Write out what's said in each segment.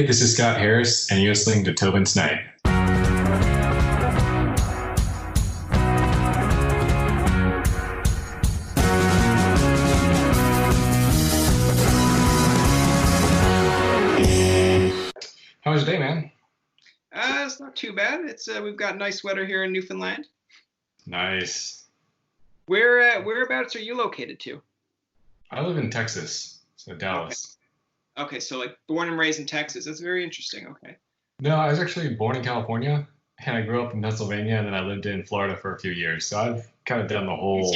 Hey, this is Scott Harris, and you're listening to Tobin Tonight. How was your day, man? It's not too bad. It's we've got nice weather here in Newfoundland. Nice. Whereabouts are you located to? I live in Texas, so Okay. Dallas. Okay, so like born and raised in Texas. That's very interesting. Okay. No, I was actually born in California, and I grew up in Pennsylvania, and then I lived in Florida for a few years. So I've kind of done the whole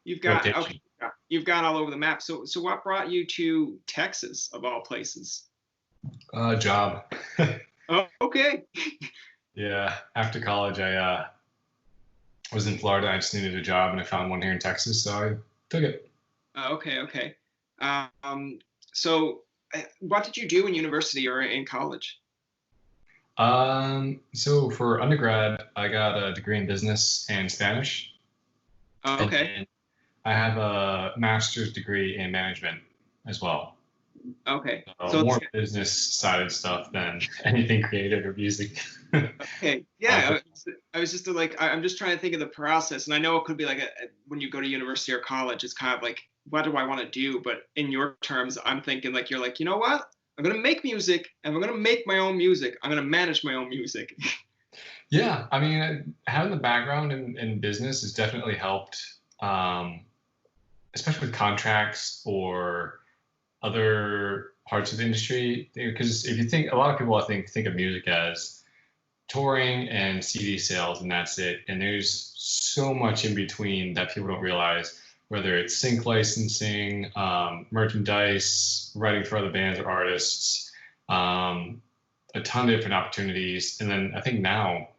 You've got okay. rotation. You've gone all over the map. So what brought you to Texas of all places? Job. Oh, okay. Yeah, after college, I was in Florida. I just needed a job, and I found one here in Texas, so I took it. Okay, okay. Um, so what did you do in university or in college? So for undergrad, I got a degree in business and Spanish, and Okay, then I have a master's degree in management as well. okay. So So it's more business sided stuff than anything creative or music. okay. But Yeah, I was just like, I'm just trying to think of the process, and I know it could be like when you go to university or college, it's kind of like, what do I want to do? But in your terms, I'm thinking like you're like, you know what? I'm gonna make music, and I'm gonna make my own music. I'm gonna manage my own music. yeah, I mean, having the background in business has definitely helped, um, especially with contracts or other parts of the industry. Because if you think, a lot of people, I think of music as touring and CD sales, and that's it. And there's so much in between that people don't realize, whether it's sync licensing, merchandise, writing for other bands or artists, um, a ton of different opportunities. And then I think now,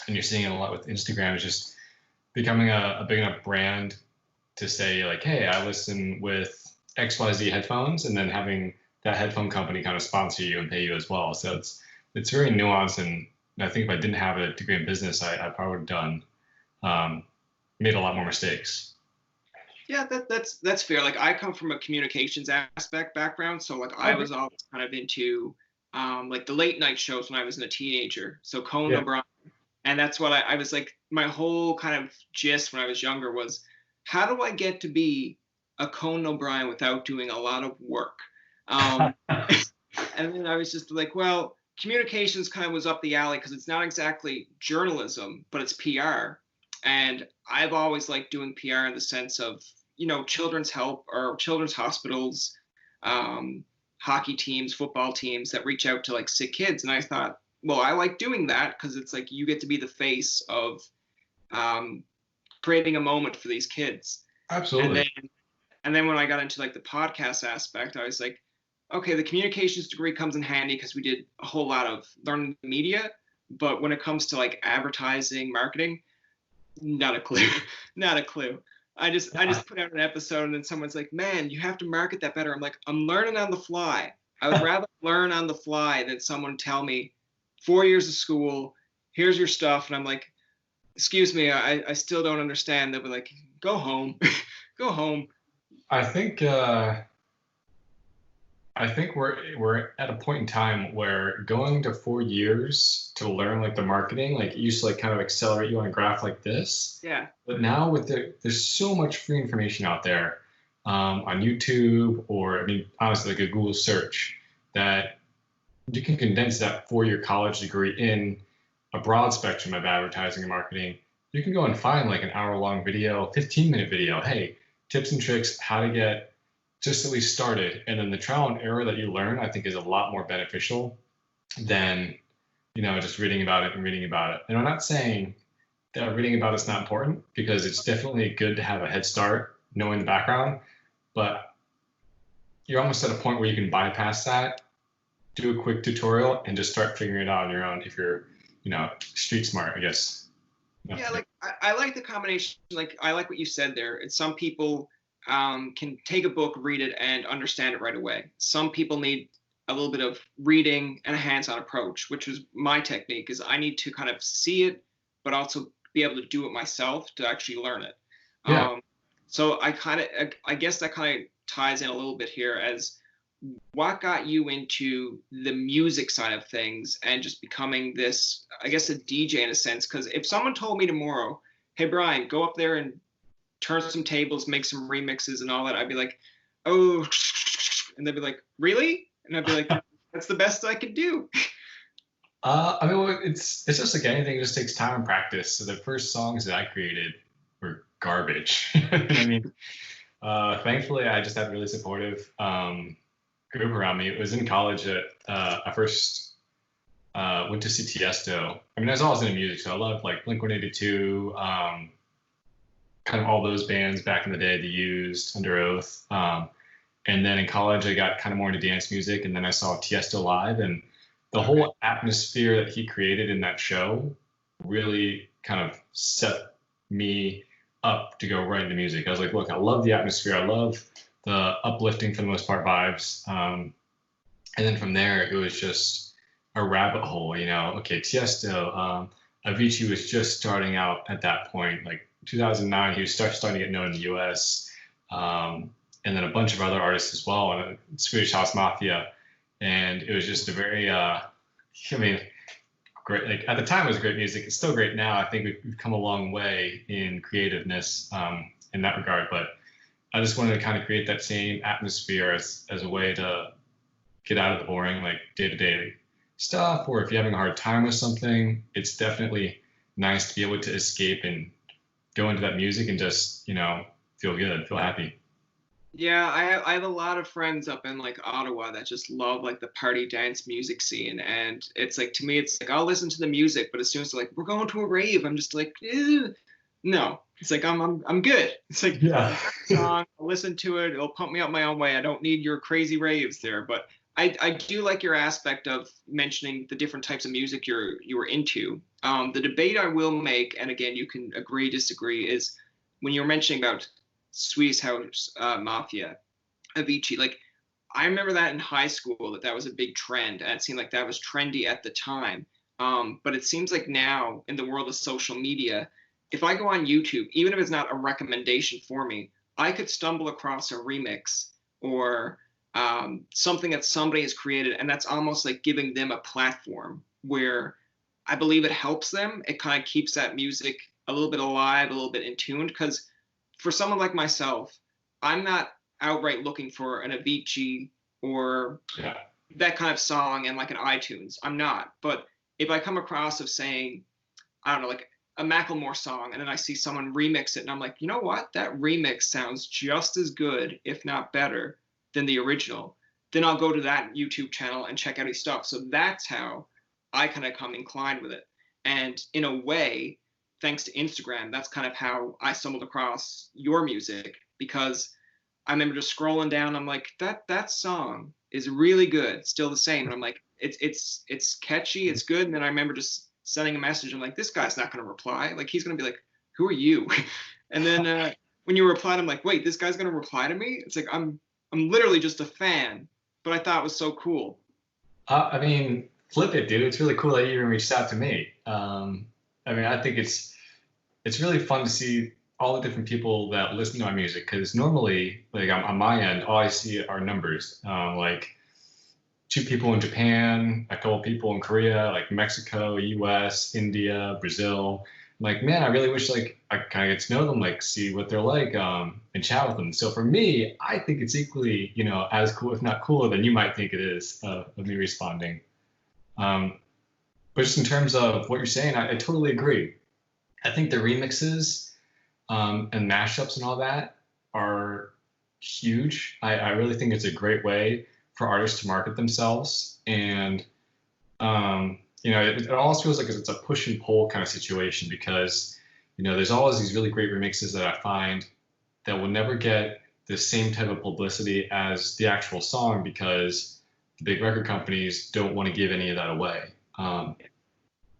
and you're seeing it a lot with Instagram, is just becoming a big enough brand to say like, hey, I listen with XYZ headphones, and then having that headphone company kind of sponsor you and pay you as well. So it's very nuanced, and I think if I didn't have a degree in business, I probably would have done um, made a lot more mistakes. Yeah, that's fair. Like I come from a communications aspect background, so like I Okay. was always kind of into like the late night shows when I was a teenager. So Conan Yeah. O'Brien, and that's what I was like. My whole kind of gist when I was younger was, how do I get to be a Conan O'Brien without doing a lot of work? Um, and then I was just like, well, communications kind of was up the alley because it's not exactly journalism, but it's PR. And I've always liked doing PR in the sense of, children's help or children's hospitals, um, hockey teams, football teams that reach out to like sick kids. And I thought, well, I like doing that because it's like you get to be the face of um, creating a moment for these kids. And Absolutely. then and then when I got into like the podcast aspect, I was like, okay, the communications degree comes in handy because we did a whole lot of learning media. But when it comes to like advertising, marketing, not a clue. Not a clue. I just put out an episode and then someone's like, man, you have to market that better. I'm like, I'm learning on the fly. I would rather learn on the fly than someone tell me 4 years of school, here's your stuff. And I'm like, excuse me, I still don't understand. They'll be like, go home. Go home. I think we're at a point in time where going to 4 years to learn like the marketing, like it used to like kind of accelerate you on a graph like this. Yeah. But now there's so much free information out there on YouTube, or I mean honestly like a Google search, that you can condense that 4 year college degree in a broad spectrum of advertising and marketing. You can go and find like an hour long video, 15-minute video. Hey, tips and tricks, how to get just at least started. And then the trial and error that you learn, I think, is a lot more beneficial than, just reading about it and reading about it. And I'm not saying that reading about it's not important, because it's definitely good to have a head start knowing the background, but you're almost at a point where you can bypass that, do a quick tutorial, and just start figuring it out on your own if you're, street smart, I guess. Yeah, like I like the combination. Like I like what you said there. It's some people can take a book, read it, and understand it right away. Some people need a little bit of reading and a hands-on approach, which was my technique. Is I need to kind of see it, but also be able to do it myself to actually learn it. Yeah. So I guess that kind of ties in a little bit here as what got you into the music side of things and just becoming this, I guess, a DJ in a sense? Because if someone told me tomorrow, hey, Brian, go up there and turn some tables, make some remixes and all that, I'd be like, oh, and they'd be like, really? And I'd be like, that's the best I could do. I mean, well, it's just like anything; it just takes time and practice. So the first songs that I created were garbage. I mean, thankfully, I just had a really supportive group around me. It was in college that I first went to see Tiesto. I mean, I was always into music, so I loved like Blink-182, kind of all those bands back in the day, The Used, Under Oath. And then in college, I got kind of more into dance music, and then I saw Tiesto live, and the whole atmosphere that he created in that show really kind of set me up to go right into music. I was like, look, I love the atmosphere. I love the uplifting, for the most part, vibes. And then from there, it was just a rabbit hole, you know. Okay, Tiesto, Avicii was just starting out at that point, like 2009. He was starting to get known in the U.S. And then a bunch of other artists as well, and Swedish House Mafia. And it was just a very, I mean, great. Like at the time, it was great music. It's still great now. I think we've come a long way in creativeness in that regard. But I just wanted to kind of create that same atmosphere as a way to get out of the boring, like day-to-day stuff. Or if you're having a hard time with something, it's definitely nice to be able to escape and go into that music and just, you know, feel good, feel happy. Yeah, I have a lot of friends up in like Ottawa that just love like the party dance music scene, and it's like, to me it's like I'll listen to the music, but as soon as they're like, we're going to a rave, I'm just like, no. It's like I'm good. It's like, Yeah. song, I'll listen to it, it'll pump me up my own way. I don't need your crazy raves there. But I do like your aspect of mentioning the different types of music you were into. The debate I will make, and again you can agree disagree, is when you're mentioning about Swedish House Mafia, Avicii. Like, I remember that in high school that was a big trend, and it seemed like that was trendy at the time. But it seems like now in the world of social media, if I go on YouTube, even if it's not a recommendation for me, I could stumble across a remix or something that somebody has created, and that's almost like giving them a platform where I believe it helps them. It kind of keeps that music a little bit alive, a little bit in tune, because for someone like myself, I'm not outright looking for an Avicii or that kind of song in like an iTunes. I'm not. But if I come across of saying, I don't know, like a Macklemore song, and then I see someone remix it, and I'm like, you know what? That remix sounds just as good, if not better, than the original. Then I'll go to that YouTube channel and check out his stuff. So that's how I kind of come inclined with it. And in a way, thanks to Instagram, that's kind of how I stumbled across your music, because I remember just scrolling down. I'm like, that song is really good, still the same. And I'm like, it's catchy, it's good. And then I remember just sending a message. I'm like, this guy's not going to reply. Like, he's going to be like, who are you? And then when you replied, I'm like, wait, this guy's going to reply to me? It's like, I'm literally just a fan, but I thought it was so cool. I mean, flip it, dude. It's really cool that you even reached out to me. I mean, I think it's really fun to see all the different people that listen to my music, because normally, like on my end, all I see are numbers. Like 2 people in Japan, a couple people in Korea, like Mexico, US, India, Brazil. Like, man, I really wish like I kind of get to know them, like see what they're like, and chat with them. So for me, I think it's equally, you know, as cool, if not cooler than you might think it is, of me responding. But just in terms of what you're saying, I totally agree. I think the remixes and mashups and all that are huge. I really think it's a great way for artists to market themselves. And, you know, it almost feels like it's a push and pull kind of situation, because, you know, there's always these really great remixes that I find that will never get the same type of publicity as the actual song, because the big record companies don't want to give any of that away.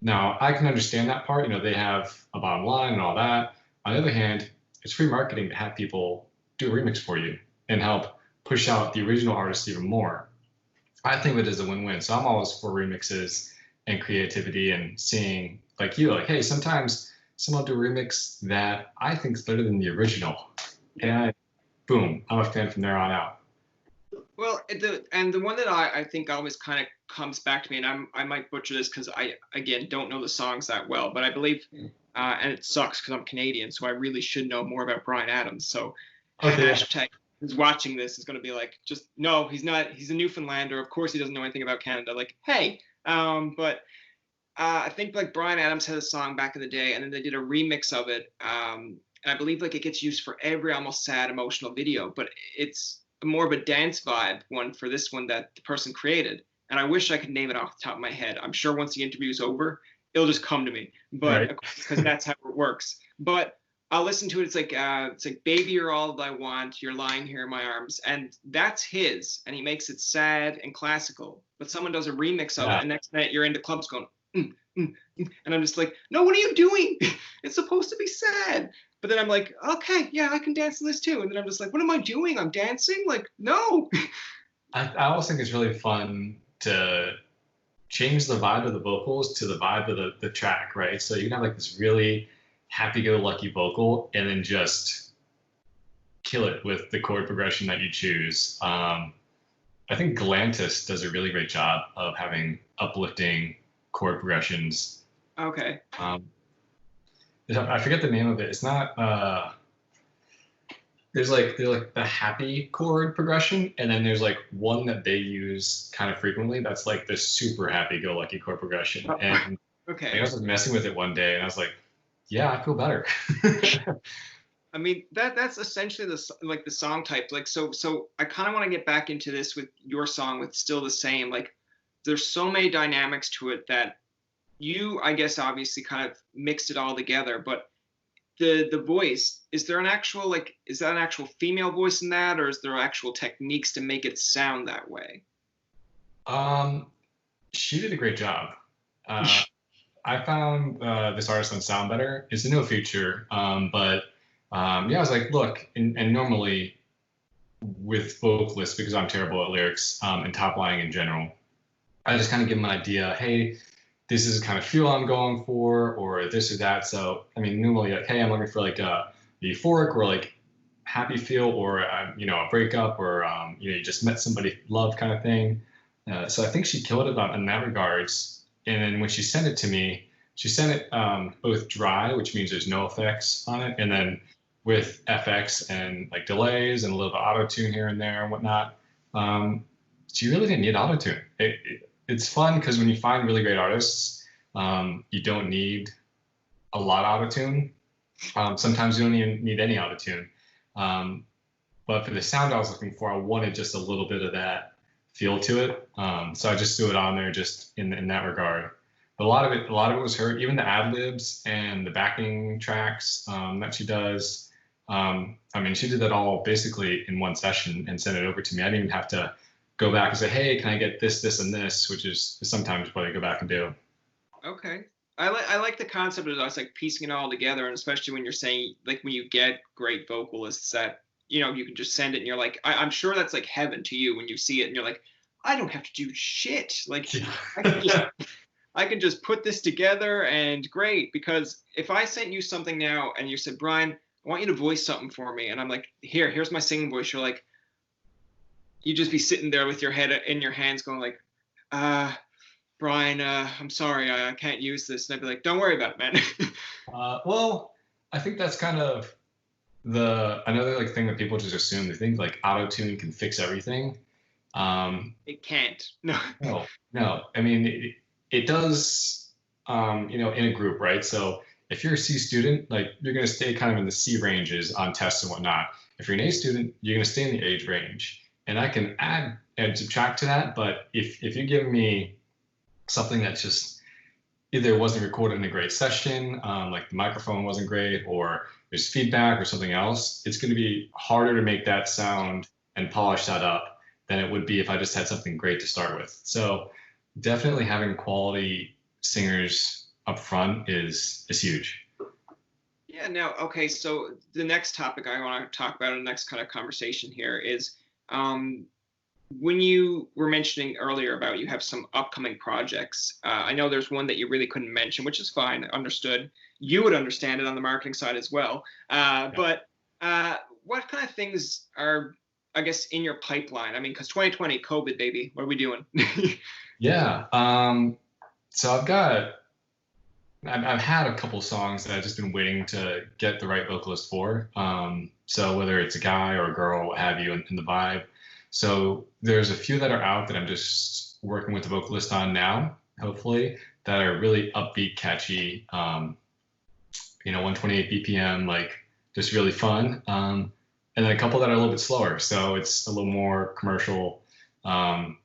Now, I can understand that part. You know, they have a bottom line and all that. On the other hand, it's free marketing to have people do a remix for you and help push out the original artist even more. I think of it as a win-win. So I'm always for remixes and creativity, and seeing, like you, like, hey, sometimes someone will do a remix that I think is better than the original. And boom, I'm a fan from there on out. Well, the one that I think always kind of comes back to me, and I might butcher this because I again don't know the songs that well, but I believe, and it sucks because I'm Canadian, so I really should know more about Bryan Adams. So Okay. hashtag who's watching this is going to be like, just no, he's not. He's a Newfoundlander. Of course, he doesn't know anything about Canada. Like, hey, but I think like Bryan Adams had a song back in the day, and then they did a remix of it. And I believe like it gets used for every almost sad emotional video, but it's more of a dance vibe one for this one that the person created. And I wish I could name it off the top of my head. I'm sure once the interview's over, it'll just come to me. But because that's how it works. But I'll listen to it. It's like "Baby, you're all that I want. You're lying here in my arms," and that's his. And he makes it sad and classical. But someone does a remix of it, and next night you're into clubs going, and I'm just like, no, what are you doing? It's supposed to be sad. But then I'm like, okay, yeah, I can dance to this too. And then I'm just like, what am I doing? I'm dancing? Like, no. I always think it's really fun to change the vibe of the vocals to the vibe of the track, right? So you can have like this really happy-go-lucky vocal and then just kill it with the chord progression that you choose. I think Galantis does a really great job of having uplifting chord progressions. Okay. I forget the name of it. It's not. There's like the happy chord progression, and then there's like one that they use kind of frequently. That's like the super happy-go-lucky chord progression. And okay. I was just messing with it one day, and I was like, yeah, I feel better. I mean, that's essentially the song type. Like, so I kind of want to get back into this with your song with Still the Same. Like, there's so many dynamics to it that you, I guess, obviously kind of mixed it all together. But the voice, is that an actual female voice in that, or is there actual techniques to make it sound that way? She did a great job. I found this artist on Sound Better. It's a no feature, but yeah, I was like, look, and normally with vocalists, because I'm terrible at lyrics and top lining in general, I just kind of give them an idea. Hey, this is the kind of feel I'm going for, or this or that. So, I mean, normally, like, hey, I'm looking for like a euphoric or like happy feel, or a breakup, or you just met somebody, love kind of thing. So I think she killed it in that regards. And then when she sent it to me, she sent it both dry, which means there's no effects on it, and then with FX and like delays and a little bit of auto tune here and there and whatnot. She really didn't need auto tune. It's fun because when you find really great artists, you don't need a lot of auto tune. Sometimes you don't even need any auto tune. But for the sound I was looking for, I wanted just a little bit of that feel to it. So I just threw it on there just in that regard. But a lot of it was her. Even the ad libs and the backing tracks that she does. I mean, she did that all basically in one session and sent it over to me. I didn't even have to go back and say, hey, can I get this, and this, which is sometimes what I go back and do. Okay. I like the concept of us like piecing it all together, and especially when you're saying, like, when you get great vocalists that, you can just send it and you're like, I'm sure that's like heaven to you when you see it and you're like, I don't have to do shit. Like, I can just put this together and great. Because if I sent you something now and you said, Bryan, I want you to voice something for me, and I'm like, here's my singing voice, you're like, you'd just be sitting there with your head in your hands going like, Bryan, I'm sorry, I can't use this. And I'd be like, don't worry about it, man. Well, I think that's kind of another like thing that people just assume. They think like auto-tune can fix everything. It can't. No. No. I mean, it does, in a group, right? So if you're a C student, like you're going to stay kind of in the C ranges on tests and whatnot. If you're an A student, you're going to stay in the age range. And I can add and subtract to that. But if you give me something that just either wasn't recorded in a great session, like the microphone wasn't great, or there's feedback or something else, it's going to be harder to make that sound and polish that up than it would be if I just had something great to start with. So definitely having quality singers up front is huge. Yeah. Now, okay. So the next topic I want to talk about in the next kind of conversation here is, when you were mentioning earlier about you have some upcoming projects, I know there's one that you really couldn't mention, which is fine, understood. You would understand it on the marketing side as well. But what kind of things are I guess, in your pipeline? I mean, because 2020, COVID, baby, what are we doing? Yeah. So I've had a couple songs that I've just been waiting to get the right vocalist for. So whether it's a guy or a girl, what have you, in the vibe. So there's a few that are out that I'm just working with the vocalist on now, hopefully, that are really upbeat, catchy, 128 BPM, like just really fun. And then a couple that are a little bit slower. So it's a little more commercial. Um,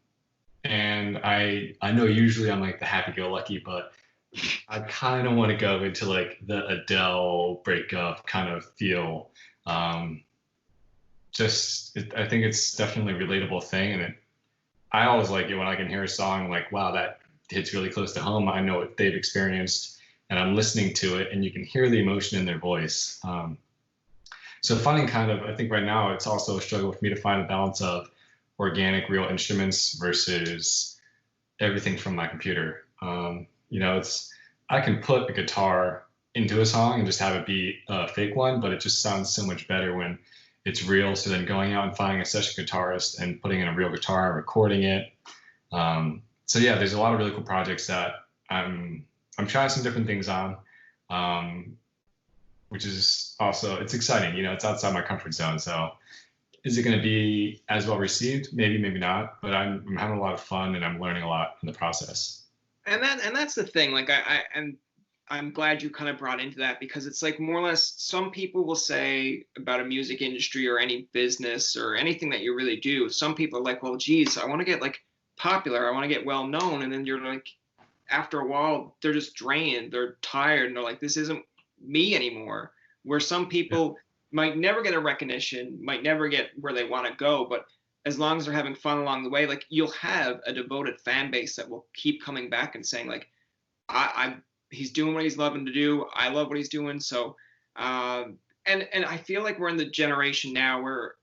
and I know usually I'm like the happy-go-lucky, but I kind of want to go into like the Adele breakup kind of feel. Um, I think it's definitely a relatable thing, and I always like it when I can hear a song like, wow, that hits really close to home. I know what they've experienced, and I'm listening to it, and you can hear the emotion in their voice. So finding kind of, I think right now it's also a struggle for me to find a balance of organic, real instruments versus everything from my computer. It's I can put a guitar into a song and just have it be a fake one, but it just sounds so much better when it's real. So then going out and finding a session guitarist and putting in a real guitar, recording it. So yeah, there's a lot of really cool projects that I'm trying some different things on, um, which is also it's exciting. It's outside my comfort zone. So is it going to be as well received? Maybe, maybe not. But I'm having a lot of fun and I'm learning a lot in the process. And that's the thing. Like and I'm glad you kind of brought into that, because it's like more or less some people will say about a music industry or any business or anything that you really do. Some people are like, well, geez, I want to get like popular. I want to get well known. And then you're like, after a while, they're just drained. They're tired. And they're like, this isn't me anymore. Where some people might never get a recognition, might never get where they want to go, but as long as they're having fun along the way, like you'll have a devoted fan base that will keep coming back and saying like, I he's doing what he's loving to do. I love what he's doing. So, and I feel like we're in the generation now where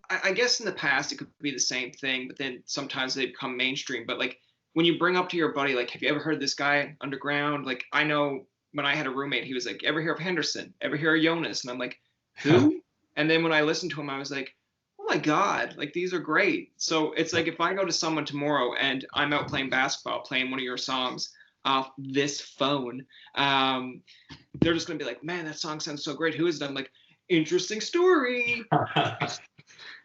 I guess in the past it could be the same thing, but then sometimes they become mainstream. But like when you bring up to your buddy, like, have you ever heard this guy underground? Like I know when I had a roommate, he was like, ever hear of Henderson? Ever hear of Jonas? And I'm like, who? And then when I listened to him, I was like, oh my God, like these are great. So it's like if I go to someone tomorrow and I'm out playing basketball, playing one of your songs off this phone, they're just gonna be like, man, that song sounds so great. Who is it? I'm like, interesting story.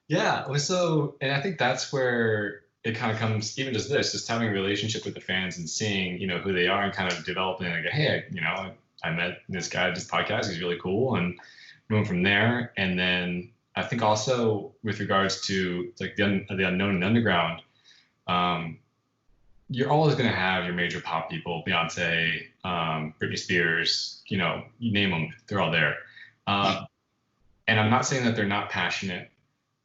Yeah. And I think that's where it kind of comes, even just having a relationship with the fans and seeing, who they are and kind of developing like, hey, I met this guy at this podcast. He's really cool. And moving from there. And then I think also with regards to like the unknown and underground, you're always going to have your major pop people, Beyonce, Britney Spears, you name them, they're all there. And I'm not saying that they're not passionate,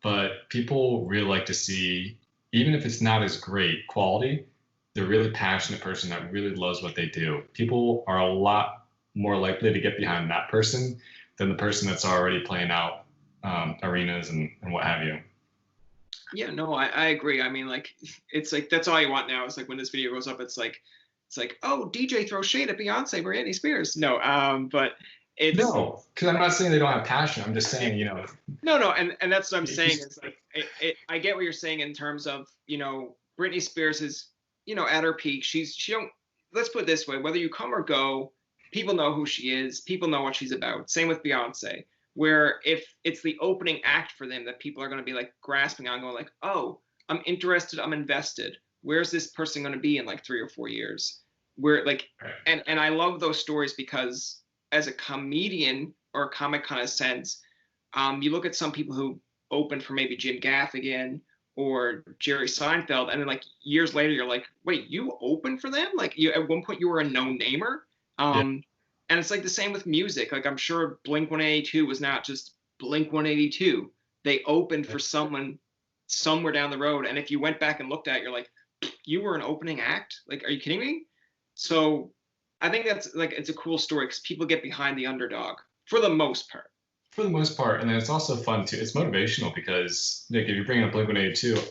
but people really like to see, even if it's not as great quality, the really passionate person that really loves what they do. People are a lot more likely to get behind that person than the person that's already playing out arenas and what have you. Yeah, no, I agree. I mean, like, it's like that's all you want now. It's like when this video goes up, it's like, oh, DJ throws shade at Beyonce, Britney Spears. No, but it's no, because I'm not saying they don't have passion. I'm just saying, No, and that's what I'm saying. Is like, I get what you're saying in terms of, Britney Spears is, at her peak. She don't. Let's put it this way: whether you come or go, people know who she is. People know what she's about. Same with Beyonce, where if it's the opening act for them that people are going to be like grasping on, going like, oh, I'm interested, I'm invested. Where's this person going to be in like 3 or 4 years? Where like, and I love those stories because as a comedian or a comic kind of sense, you look at some people who opened for maybe Jim Gaffigan or Jerry Seinfeld, and then like years later, you're like, wait, you opened for them? Like you at one point you were a no-namer. And it's like the same with music. Like I'm sure Blink 182 was not just Blink 182. They opened for someone somewhere down the road, and if you went back and looked at it, you're like, you were an opening act? Like, are you kidding me? So I think that's like it's a cool story because people get behind the underdog for the most part. For the most part, and then it's also fun too. It's motivational because Nick, if you're bringing up Blink 182,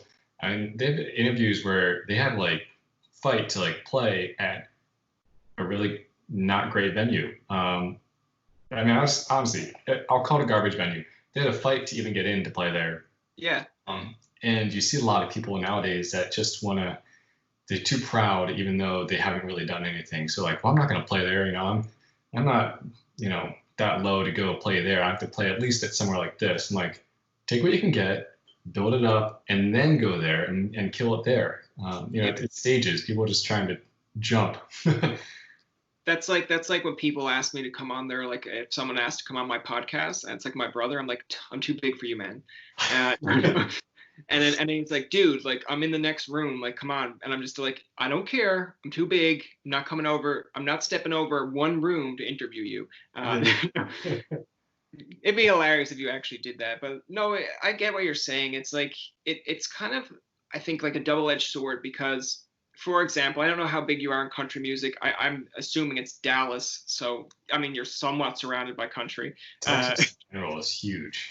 I mean, they have interviews where they had like fight to like play at a really not great venue. I mean, honestly, I'll call it a garbage venue. They had a fight to even get in to play there. Yeah. And you see a lot of people nowadays that just want to, they're too proud, even though they haven't really done anything. So like, well, I'm not going to play there. I'm not, that low to go play there. I have to play at least at somewhere like this. I'm like, take what you can get, build it up, and then go there and kill it there. Yeah. It's stages. People are just trying to jump. That's like when people ask me to come on there, like if someone asked to come on my podcast, and it's like my brother, I'm like, I'm too big for you, man. And then he's like, dude, like I'm in the next room, like come on. And I'm just like, I don't care. I'm too big. I'm not coming over. I'm not stepping over one room to interview you. It'd be hilarious if you actually did that. But no, I get what you're saying. It's like it's kind of, I think, like a double-edged sword because, for example, I don't know how big you are in country music. I'm assuming it's Dallas. So I mean, you're somewhat surrounded by country. Texas in general is huge.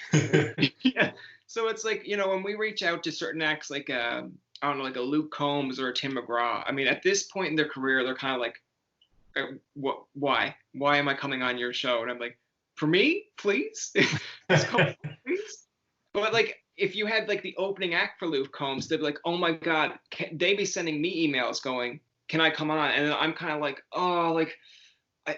Yeah. So it's like, when we reach out to certain acts like I don't know, like a Luke Combs or a Tim McGraw, I mean, at this point in their career, they're kind of like, what, why am I coming on your show? And I'm like, for me, please. Just come, please. But like, if you had like the opening act for Luke Combs, they'd be like, oh my God, they'd be sending me emails going, can I come on? And then I'm kind of like, oh, like,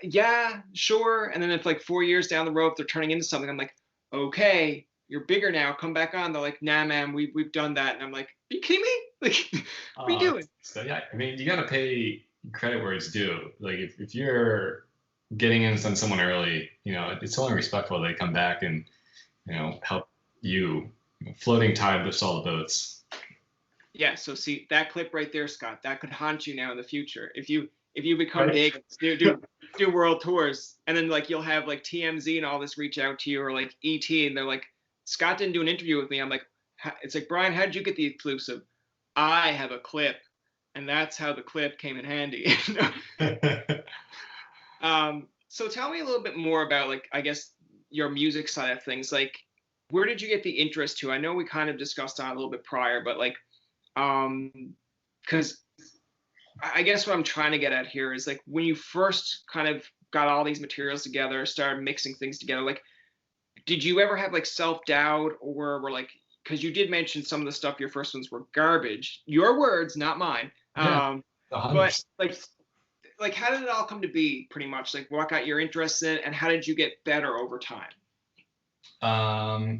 yeah, sure. And then if like 4 years down the road, if they're turning into something, I'm like, okay, you're bigger now. Come back on. They're like, nah, man, we've done that. And I'm like, are you kidding me? Like, what are you doing? So yeah, I mean, you got to pay credit where it's due. Like if you're getting in on someone early, it's only respectful they come back and help you. Floating tide lifts all the boats. Yeah. So see that clip right there, Scott. That could haunt you now in the future if you become big, do world tours, and then like you'll have like TMZ and all this reach out to you, or like ET, and they're like, Scott didn't do an interview with me. I'm like, it's like, Brian, how did you get the exclusive? I have a clip, and that's how the clip came in handy. So tell me a little bit more about, like, I guess your music side of things. Like, where did you get the interest to? I know we kind of discussed on a little bit prior, but like, because I guess what I'm trying to get at here is like when you first kind of got all these materials together, started mixing things together, like, did you ever have like self-doubt, or were like, because you did mention some of the stuff, your first ones were garbage, your words, not mine. Yeah, But like how did it all come to be, pretty much? Like what got your interest in it, and how did you get better over time? I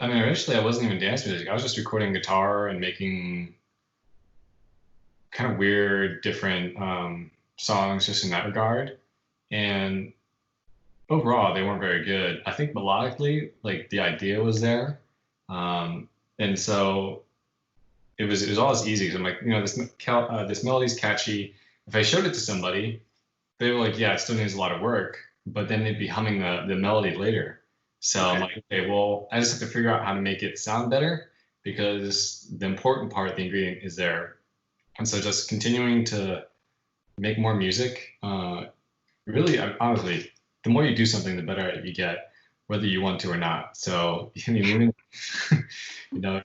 mean, initially I wasn't even dance music. I was just recording guitar and making kind of weird, different songs just in that regard. And overall, they weren't very good. I think melodically, like the idea was there. And so it was always easy. 'Cause I'm like, this melody's catchy. If I showed it to somebody, they were like, yeah, it still needs a lot of work, but then they'd be humming the melody later. So I'm like, okay, well, I just have to figure out how to make it sound better because the important part, the ingredient, is there. And so just continuing to make more music, really, honestly, the more you do something, the better at it you get, whether you want to or not. So, if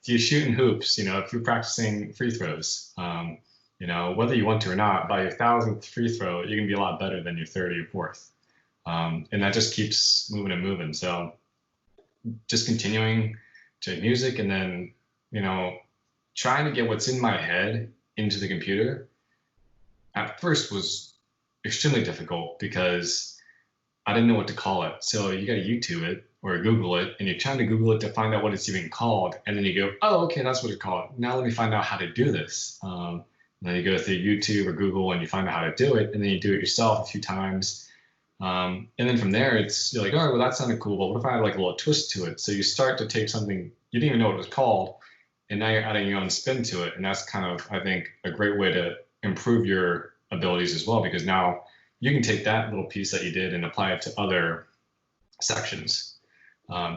you're shooting hoops, if you're practicing free throws, whether you want to or not, by your 1,000th free throw, you're going to be a lot better than your 30 or 4th. And that just keeps moving and moving. So just continuing to make music and then, trying to get what's in my head into the computer at first was extremely difficult because I didn't know what to call it. So you got to YouTube it or Google it, and you're trying to Google it to find out what it's even called. And then you go, oh, okay, that's what it's called. Now let me find out how to do this. And then you go through YouTube or Google and you find out how to do it. And then you do it yourself a few times. And then from there, you're like, all right, well, that sounded cool. But what if I had like a little twist to it? So you start to take something you didn't even know what it was called, and now you're adding your own spin to it. And that's kind of, I think, a great way to improve your abilities as well, because now you can take that little piece that you did and apply it to other sections.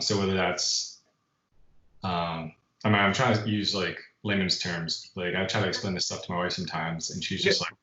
So whether that's, I'm trying to use like layman's terms. Like I try to explain this stuff to my wife sometimes, and she's just like,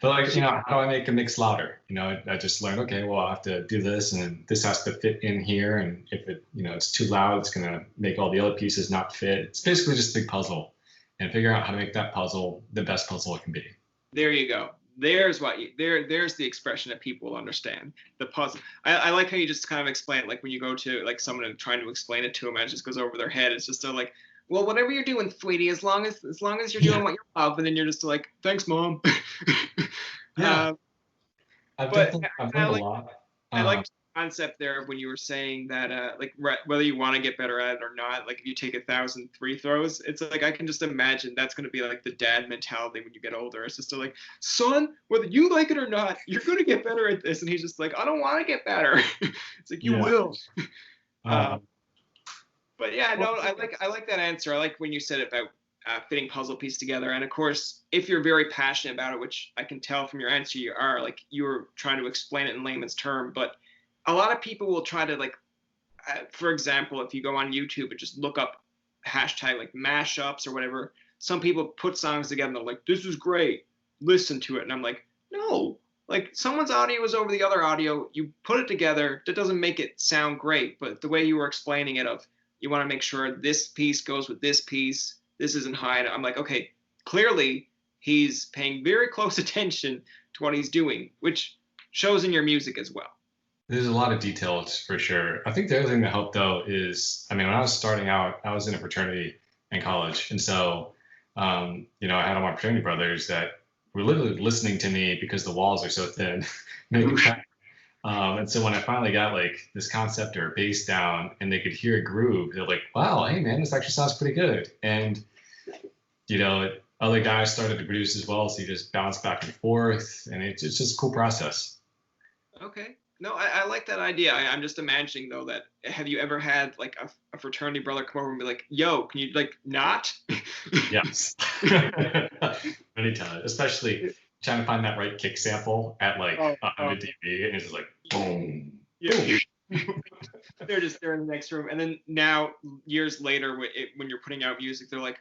but like, how do I make a mix louder? I just learned, okay, well, I have to do this, and this has to fit in here. And if it, it's too loud, it's going to make all the other pieces not fit. It's basically just a big puzzle, and figuring out how to make that puzzle the best puzzle it can be. There you go. there's there's the expression that people will understand. The puzzle. I like how you just kind of explain it, like when you go to like someone and trying to explain it to them, and it just goes over their head. It's just like, well, whatever you're doing, sweetie, as long as you're doing what you love, and then you're just like, thanks, mom. Yeah, But I've I learned a like lot. I like the concept there when you were saying that like whether you want to get better at it or not, like if you take 1,000 free throws, it's like I can just imagine that's going to be like the dad mentality when you get older. It's just like, son, whether you like it or not, you're going to get better at this. And he's just like, I don't want to get better. It's like, you will. But yeah, no, I like that answer. I like when you said about fitting puzzle piece together. And of course, if you're very passionate about it, which I can tell from your answer you are, like you were trying to explain it in layman's term. But a lot of people will try to like, for example, if you go on YouTube and just look up hashtag like mashups or whatever, some people put songs together and they're like, this is great, listen to it. And I'm like, no, like someone's audio is over the other audio. You put it together. That doesn't make it sound great. But the way you were explaining it of, you want to make sure this piece goes with this piece. This isn't high. I'm like, okay, clearly he's paying very close attention to what he's doing, which shows in your music as well. There's a lot of details for sure. I think the other thing that helped though is, I mean, when I was starting out, I was in a fraternity in college. And so, you know, I had all my fraternity brothers that were literally listening to me because the walls are so thin. And so when I finally got like this concept or bass down and they could hear a groove, they're like, wow, hey man, this actually sounds pretty good. And, you know, other guys started to produce as well. So you just bounce back and forth and it's just a cool process. Okay. No, I like that idea. I'm just imagining though that, have you ever had like a fraternity brother come over and be like, yo, can you like not? Yes. Many times, especially trying to find that right kick sample at like 100 dB, and it's just like boom. Yeah. Boom. They're in the next room, and then now years later, when you're putting out music, they're like,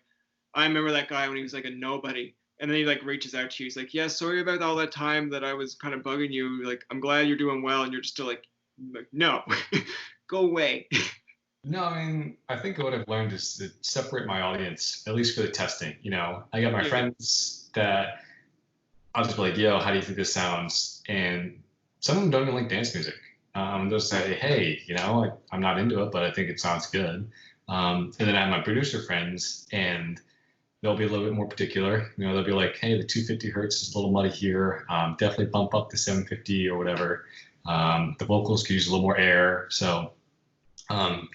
I remember that guy when he was like a nobody, and then he like reaches out to you. He's like, yeah, sorry about all that time that I was kind of bugging you. Like, I'm glad you're doing well, and you're just still like no, go away. No, I mean, I think what I've learned is to separate my audience, at least for the testing. You know, I got my friends that I'll just be like, yo, how do you think this sounds? And some of them don't even like dance music. They'll say, hey, you know, like, I'm not into it, but I think it sounds good. And then I have my producer friends, and they'll be a little bit more particular. You know, they'll be like, hey, the 250 hertz is a little muddy here. Definitely bump up to 750 or whatever. The vocals could use a little more air. So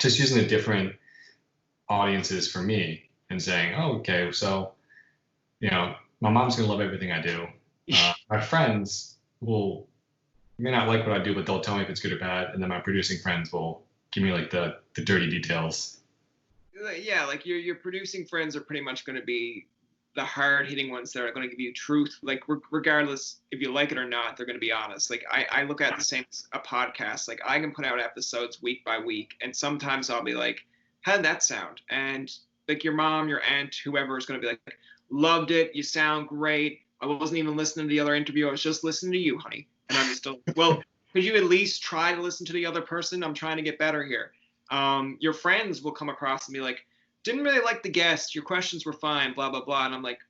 just using the different audiences for me and saying, oh, okay, so, you know, my mom's going to love everything I do. My friends may not like what I do, but they'll tell me if it's good or bad. And then my producing friends will give me like the dirty details. Yeah, like your producing friends are pretty much going to be the hard hitting ones that are going to give you truth. Like regardless if you like it or not, they're going to be honest. Like I look at the same as a podcast. Like I can put out episodes week by week, and sometimes I'll be like, how did that sound? And like your mom, your aunt, whoever is going to be like, loved it. You sound great. I wasn't even listening to the other interview. I was just listening to you, honey. And I'm just well, could you at least try to listen to the other person? I'm trying to get better here. Your friends will come across and be like, didn't really like the guest. Your questions were fine, blah, blah, blah. And I'm like,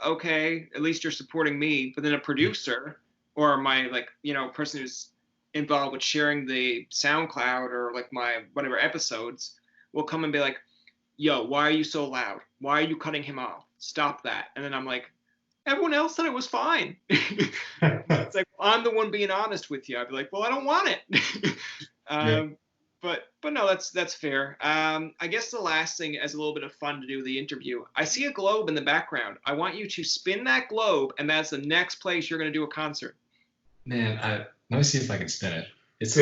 okay, at least you're supporting me. But then a producer or my like, you know, person who's involved with sharing the SoundCloud or like my whatever episodes will come and be like, yo, why are you so loud? Why are you cutting him off? Stop that. And then I'm like, everyone else said it was fine. It's like, I'm the one being honest with you. I'd be like, well, I don't want it. But no, that's fair. I guess the last thing, as a little bit of fun to do the interview, I see a globe in the background. I want you to spin that globe, and that's the next place you're going to do a concert. Man, let me see if I can spin it. It's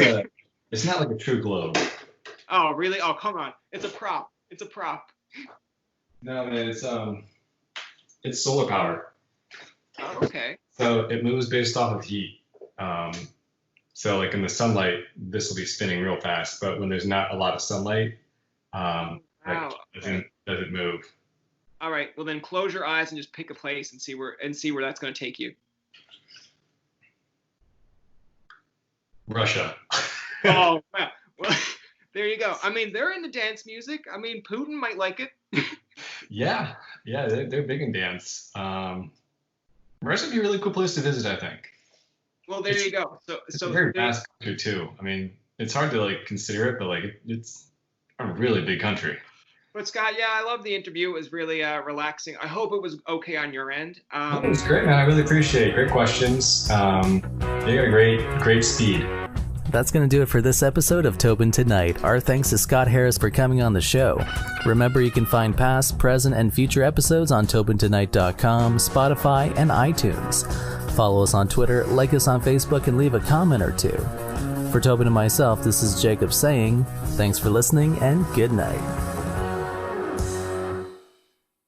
not like a true globe. Oh, really? Oh, come on. It's a prop. It's a prop. No, man, it's solar power. Oh, okay. So it moves based off of heat. So like in the sunlight, this will be spinning real fast, but when there's not a lot of sunlight, it doesn't move. All right. Well, then close your eyes and just pick a place and see where that's going to take you. Russia. Oh, wow. Well, there you go. I mean, they're into dance music. I mean, Putin might like it. Yeah, they're big in dance. Russia would be a really cool place to visit, I think. Well, there you go. It's a very vast country too. I mean, it's hard to like consider it, but like it's a really big country. But Scott, yeah, I love the interview. It was really relaxing. I hope it was okay on your end. It was great, man. I really appreciate it. Great questions. You got a great speed. That's going to do it for this episode of Tobin Tonight. Our thanks to Scott Harris for coming on the show. Remember, you can find past, present, and future episodes on TobinTonight.com, Spotify, and iTunes. Follow us on Twitter, like us on Facebook, and leave a comment or two. For Tobin and myself, this is Jacob saying, thanks for listening and good night.